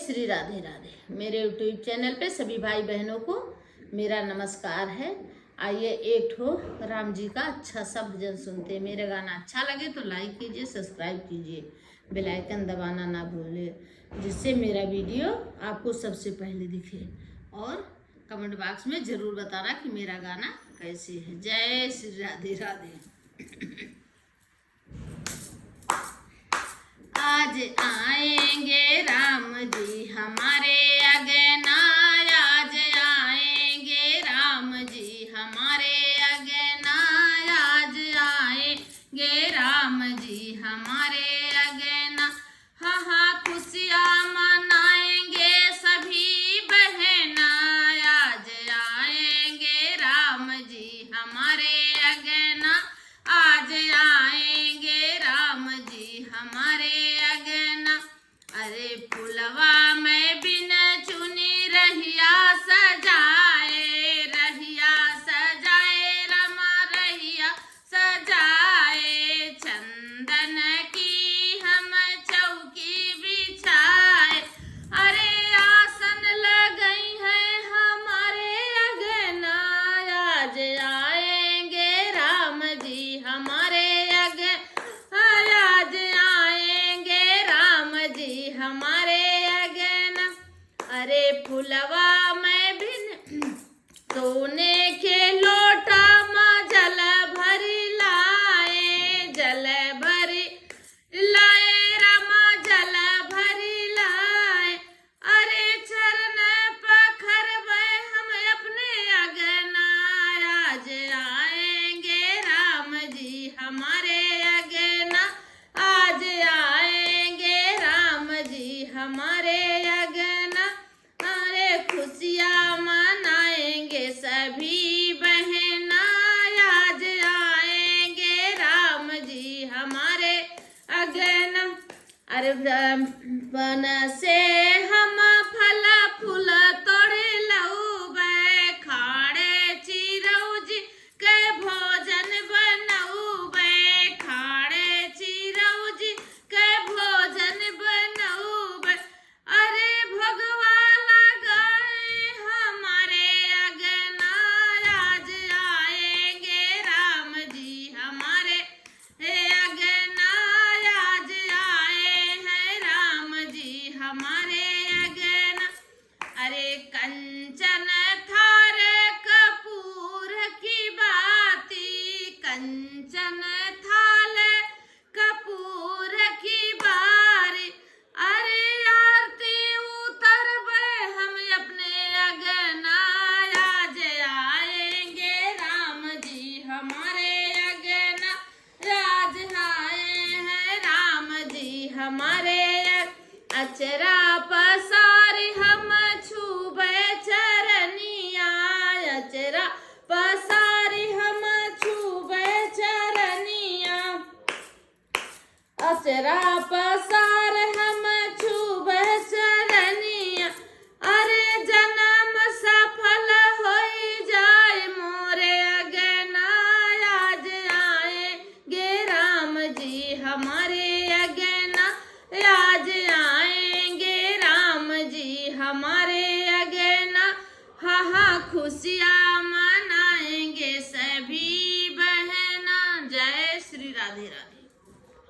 श्री राधे राधे। मेरे YouTube channel पे सभी भाई बहनों को मेरा नमस्कार है। आइए एक ठो राम जी का अच्छा सा भजन सुनते हैं। मेरा गाना अच्छा लगे तो लाइक कीजिए, सब्सक्राइब कीजिए, बेल आइकन दबाना ना भूलिए, जिससे मेरा वीडियो आपको सबसे पहले दिखे। और कमेंट बॉक्स में ज़रूर बताना कि मेरा गाना कैसे है। जय श्री राधे राधे। आज आएंगे राम जी हमारे अगना, आज आएंगे राम जी हमारे अगना, आज आएंगे राम जी हमारे अगना। हाँ हाँ खुशियाँ मनाएंगे सभी बहना, आज आएंगे राम जी हमारे अगना, आज आएंगे राम जी हमारे अगना। अरे पुलवा में बिन चुनी रहिया सजाए, रहिया सजाए रमा रहिया सजाए, चंदन की हम चौकी बिछाए। अरे आसन लगई है हमारे अगना, आज आएंगे राम जी हमारे अगना, आज आएंगे राम जी हमारे अगना। अरे फुलवा में बिन सोने के लोटा में जल भरी लाए, जल भरी लाए रमा जल भरी लाए। अरे चरण पखरवे हम अपने अगना, आज आएंगे राम जी हमारे अगना, आज आएंगे राम जी हमारे अगना। अरे खुशियाँ मनाएंगे सभी बहना, आज आएंगे राम जी हमारे अगना। अरे वन से हम फल फूल तोड़े लऊबे, खाड़े चिरौजी के भोजन बनऊबे, खाड़े चिरौजी के भोजन बनऊबे। अरे भगवा लगाए हमारे अगना, आज आएंगे राम जी हमारे अगना, आज आए हैं राम जी हमारे अगना। अरे कंचन थार कपूर की बाती, कंचन थाल कपूर की बारी। अरे आरती उतरबे हम अपने अगना, आज आएंगे राम जी हमारे अगना, आज आए हैं राम जी हमारे अचरा पसारी हम छूबे चरनिया, अचरा पसारी हम छूबे चरनिया, अचरा पसार हम छूबे चरनिया। अरे जन्म सफल होई जाए मोरे अगना, आज आएंगे राम जी हमारे अगना, आज आएंगे राम जी हमारे अगना। हाँ हाँ खुशियाँ